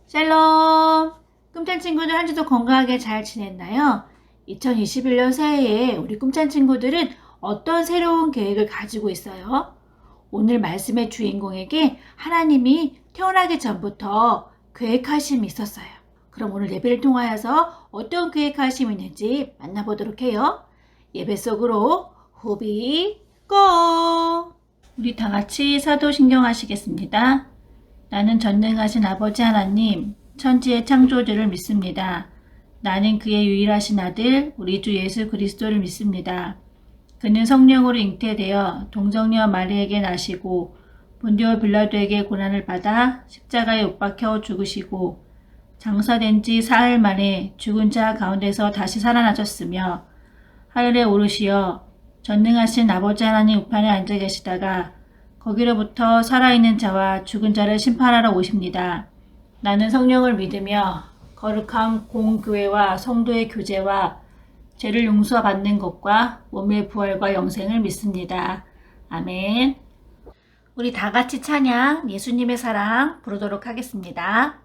샬롬! 꿈찬 친구들 한 주도 건강하게 잘 지냈나요? 2021년 새해에 우리 꿈찬 친구들은 어떤 새로운 계획을 가지고 있어요? 오늘 말씀의 주인공에게 하나님이 태어나기 전부터 계획하심이 있었어요. 그럼 오늘 예배를 통하여서 어떤 계획하심이 있는지 만나보도록 해요. 예배 속으로 호비 고! 우리 다 같이 사도신경 하시겠습니다. 나는 전능하신 아버지 하나님, 천지의 창조주를 믿습니다. 나는 그의 유일하신 아들, 우리 주 예수 그리스도를 믿습니다. 그는 성령으로 잉태되어 동정녀 마리에게 나시고 본디오 빌라도에게 고난을 받아 십자가에 못 박혀 죽으시고 장사된 지 사흘 만에 죽은 자 가운데서 다시 살아나셨으며 하늘에 오르시어 전능하신 아버지 하나님 우편에 앉아 계시다가 거기로부터 살아있는 자와 죽은 자를 심판하러 오십니다. 나는 성령을 믿으며 거룩한 공교회와 성도의 교제와 죄를 용서받는 것과 몸의 부활과 영생을 믿습니다. 아멘. 우리 다 같이 찬양 예수님의 사랑 부르도록 하겠습니다.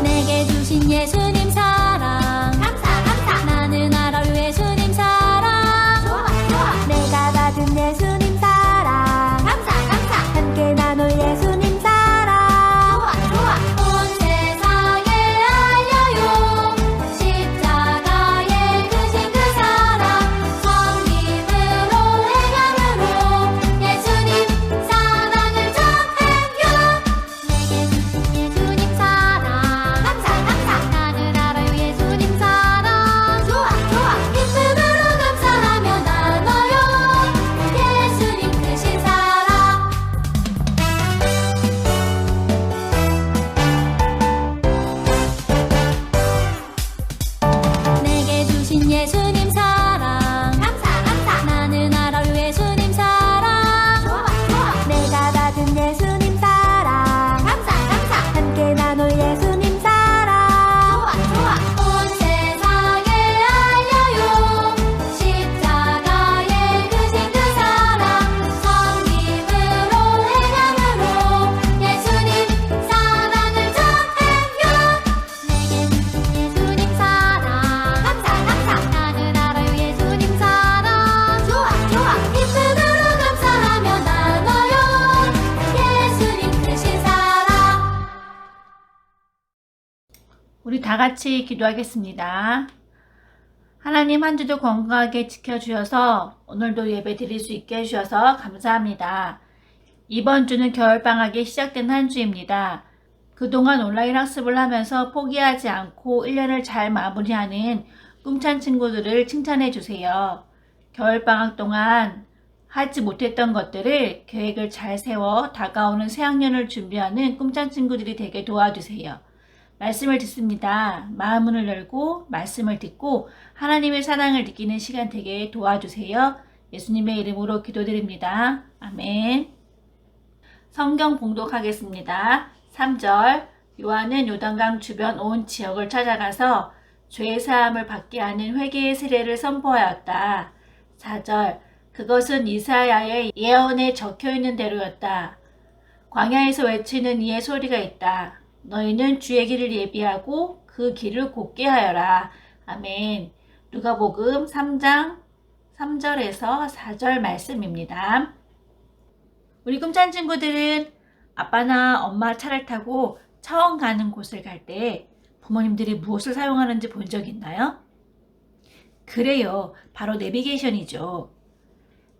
내게 주신 예수님 사랑 감사 나는 알아요 예수님 사랑 좋아 내가 받은 예수님 사랑 감사 함께 나눌 예수님 사랑 좋아 온 세상에 알려요 십자가에 크신 그 사랑 성김으로 행함으로 예수님 사랑을 전해요 내게 주신 예수님 사랑 감사 나는 알아요 예수님 사랑 좋아 기쁨으로 감사하며 나눠요 예수님 크신 사랑 내게 주신 예수님 사랑 감사 나는 알아요 예수님 사랑 좋아 내가 받은 예수님 사랑 감사 함께 나눌 예수님 사랑 좋아 온 세상에 알려요 십자가에 크신 그 사랑 성김으로 행함으로 예수님 사랑을 전해요 내게 주신 예수님 사랑 감사 나는 알아요 예수님 사랑 좋아 기쁨으로 감사하며 나눠요 예수님 크신 사랑 우리 다 같이 기도하겠습니다. 하나님 한 주도 건강하게 지켜주셔서 오늘도 예배 드릴 수 있게 해주셔서 감사합니다. 이번 주는 겨울방학이 시작된 한 주입니다. 그동안 온라인 학습을 하면서 포기하지 않고 1년을 잘 마무리하는 꿈찬 친구들을 칭찬해 주세요. 겨울방학 동안 하지 못했던 것들을 계획을 잘 세워 다가오는 새학년을 준비하는 꿈찬 친구들이 되게 도와주세요. 말씀을 듣습니다. 마음문을 열고 말씀을 듣고 하나님의 사랑을 느끼는 시간 되게 도와주세요. 예수님의 이름으로 기도드립니다. 아멘. 성경 봉독하겠습니다. 3절 요한은 요단강 주변 온 지역을 찾아가서 죄사함을 받게 하는 회개의 세례를 선포하였다. 4절 그것은 이사야의 예언에 적혀있는 대로였다. 광야에서 외치는 이의 소리가 있다. 너희는 주의 길을 예비하고 그 길을 곧게 하여라. 아멘. 누가복음 3장 3절에서 4절 말씀입니다. 우리 꿈찬 친구들은 아빠나 엄마 차를 타고 처음 가는 곳을 갈 때 부모님들이 무엇을 사용하는지 본 적 있나요? 그래요. 바로 내비게이션이죠.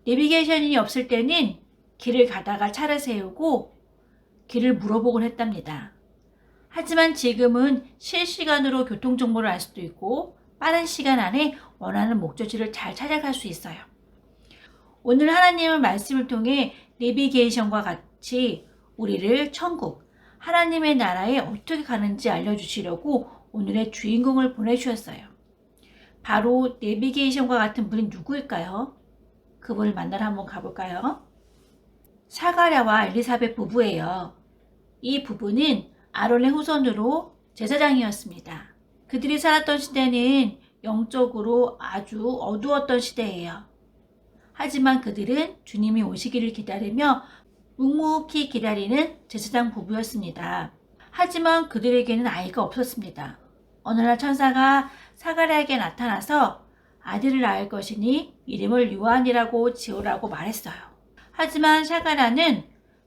내비게이션이 없을 때는 길을 가다가 차를 세우고 길을 물어보곤 했답니다. 하지만 지금은 실시간으로 교통정보를 알 수도 있고 빠른 시간 안에 원하는 목적지를 잘 찾아갈 수 있어요. 오늘 하나님의 말씀을 통해 내비게이션과 같이 우리를 천국, 하나님의 나라에 어떻게 가는지 알려주시려고 오늘의 주인공을 보내주셨어요. 바로 내비게이션과 같은 분이 누구일까요? 그분을 만나러 한번 가볼까요? 사가랴와 엘리사벳 부부예요. 이 부부는 아론의 후손으로 제사장이었습니다. 그들이 살았던 시대는 영적으로 아주 어두웠던 시대예요. 하지만 그들은 주님이 오시기를 기다리며 묵묵히 기다리는 제사장 부부였습니다. 하지만 그들에게는 아이가 없었습니다. 어느 날 천사가 사가랴에게 나타나서 아들을 낳을 것이니 이름을 요한이라고 지으라고 말했어요. 하지만 사가랴는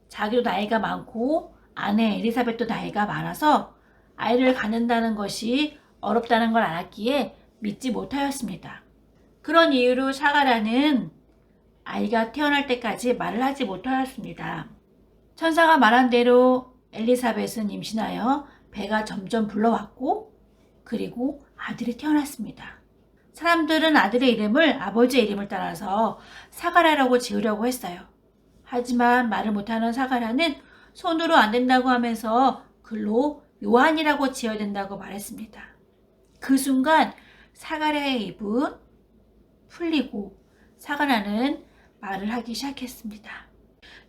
자기도 나이가 많고 아내 엘리사벳도 나이가 많아서 아이를 갖는다는 것이 어렵다는 걸 알았기에 믿지 못하였습니다. 그런 이유로 사가랴는 아이가 태어날 때까지 말을 하지 못하였습니다. 천사가 말한 대로 엘리사벳은 임신하여 배가 점점 불러왔고 그리고 아들이 태어났습니다. 사람들은 아들의 이름을 아버지의 이름을 따라서 사가랴라고 지으려고 했어요. 하지만 말을 못하는 사가랴는 손으로 안 된다고 하면서 글로 요한이라고 지어야 된다고 말했습니다. 그 순간 사가랴의 입은 풀리고 사가랴는 말을 하기 시작했습니다.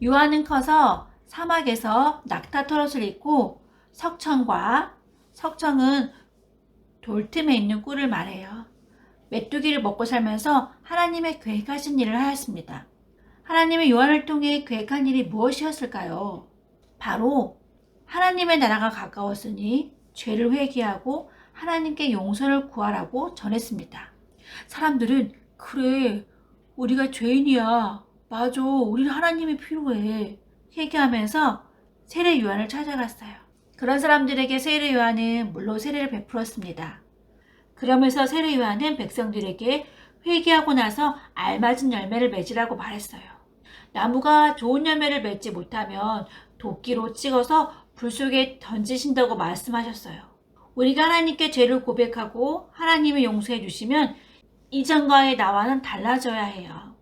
요한은 커서 사막에서 낙타 털옷을 입고 석청은 돌틈에 있는 꿀을 말해요. 메뚜기를 먹고 살면서 하나님의 계획하신 일을 하였습니다. 하나님의 요한을 통해 계획한 일이 무엇이었을까요? 바로 하나님의 나라가 가까웠으니 죄를 회개하고 하나님께 용서를 구하라고 전했습니다. 사람들은 그래, 우리가 죄인이야. 맞아, 우리는 하나님이 필요해. 회개하면서 세례 요한을 찾아갔어요. 그런 사람들에게 세례 요한은 물로 세례를 베풀었습니다. 그러면서 세례 요한은 백성들에게 회개하고 나서 알맞은 열매를 맺으라고 말했어요. 나무가 좋은 열매를 맺지 못하면 도끼로 찍어서 불 속에 던지신다고 말씀하셨어요. 우리가 하나님께 죄를 고백하고 하나님이 용서해 주시면 이전과의 나와는 달라져야 해요.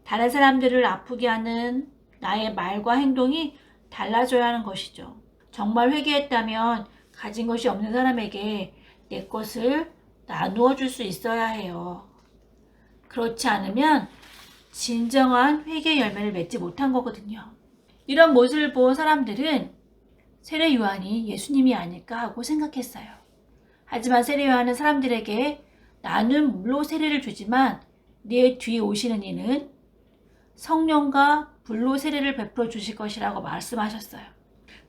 다른 사람들을 아프게 하는 나의 말과 행동이 달라져야 하는 것이죠. 정말 회개했다면 가진 것이 없는 사람에게 내 것을 나누어 줄 수 있어야 해요. 그렇지 않으면 진정한 회개의 열매를 맺지 못한 거거든요. 이런 모습을 본 사람들은 세례 요한이 예수님이 아닐까 하고 생각했어요. 하지만 세례 요한은 사람들에게 나는 물로 세례를 주지만 내 뒤에 오시는 이는 성령과 불로 세례를 베풀어 주실 것이라고 말씀하셨어요.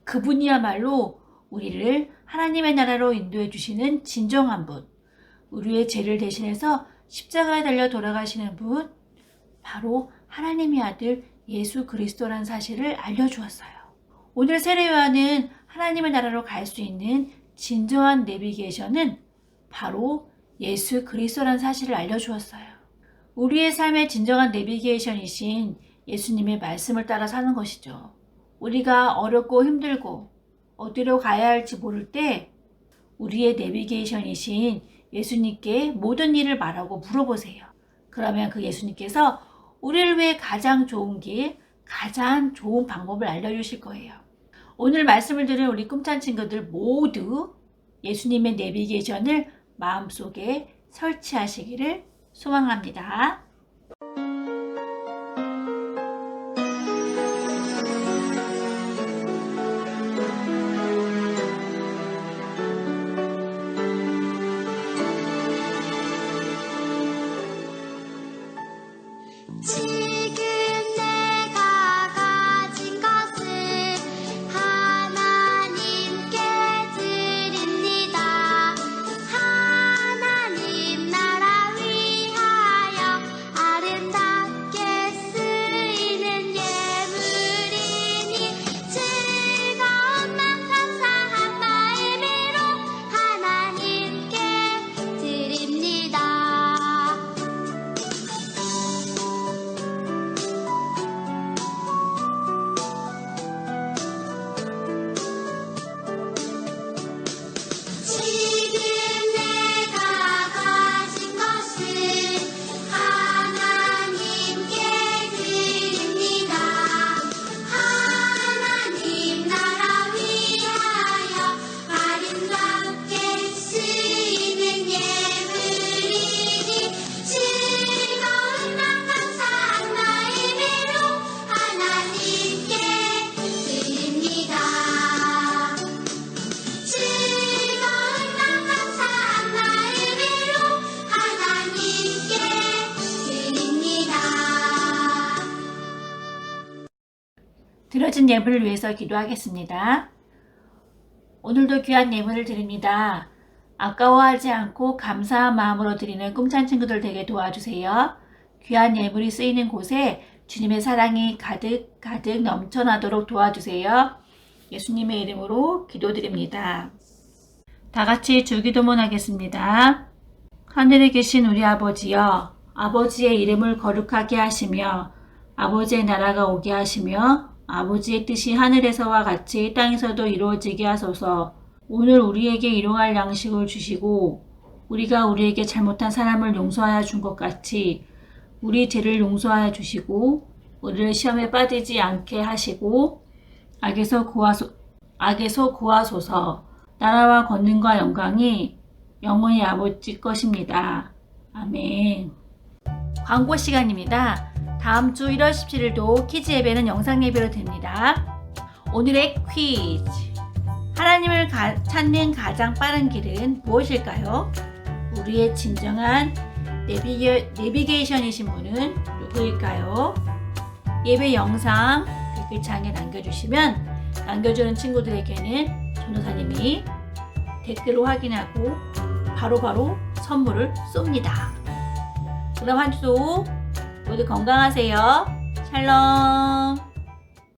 그분이야말로 우리를 하나님의 나라로 인도해 주시는 진정한 분, 우리의 죄를 대신해서 십자가에 달려 돌아가시는 분, 바로 하나님의 아들 예수 그리스도라는 사실을 알려주었어요. 오늘 세례 요한은 하나님의 나라로 갈 수 있는 진정한 내비게이션은 바로 예수 그리스도라는 사실을 알려주었어요. 우리의 삶의 진정한 내비게이션이신 예수님의 말씀을 따라 사는 것이죠. 우리가 어렵고 힘들고 어디로 가야 할지 모를 때 우리의 내비게이션이신 예수님께 모든 일을 말하고 물어보세요. 그러면 그 예수님께서 우리를 위해 가장 좋은 길, 가장 좋은 방법을 알려주실 거예요. 오늘 말씀을 들은 우리 꿈찬 친구들 모두 예수님의 내비게이션을 마음속에 설치하시기를 소망합니다. 지금 내가 가진 것을 하나님께 드립니다. 하나님 나라 위하여 드려진 예물을 위해서 기도하겠습니다. 오늘도 귀한 예물을 드립니다. 아까워하지 않고 감사한 마음으로 드리는 꿈찬 친구들 되게 도와주세요. 귀한 예물이 쓰이는 곳에 주님의 사랑이 가득 넘쳐나도록 도와주세요. 예수님의 이름으로 기도드립니다. 다 같이 주기도문 하겠습니다. 하늘에 계신 우리 아버지여, 아버지의 이름을 거룩하게 하시며 아버지의 나라가 오게 하시며 아버지의 뜻이 하늘에서와 같이 땅에서도 이루어지게 하소서. 오늘 우리에게 일용할 양식을 주시고 우리가 우리에게 잘못한 사람을 용서하여 준 것 같이 우리 죄를 용서하여 주시고 우리를 시험에 빠지지 않게 하시고 악에서 구하소서. 나라와 권능과 영광이 영원히 아버지 것입니다. 아멘. 광고 시간입니다. 다음 주 1월 17일도 키즈 예배는 영상 예배로 됩니다. 오늘의 퀴즈. 하나님을 찾는 가장 빠른 길은 무엇일까요? 우리의 진정한 내비게이션이신 분은 누구일까요? 예배 영상 댓글창에 남겨주는 친구들에게는 전도사님이 댓글로 확인하고 바로바로 선물을 쏩니다. 그럼 한 주도 모두 건강하세요. 샬롬.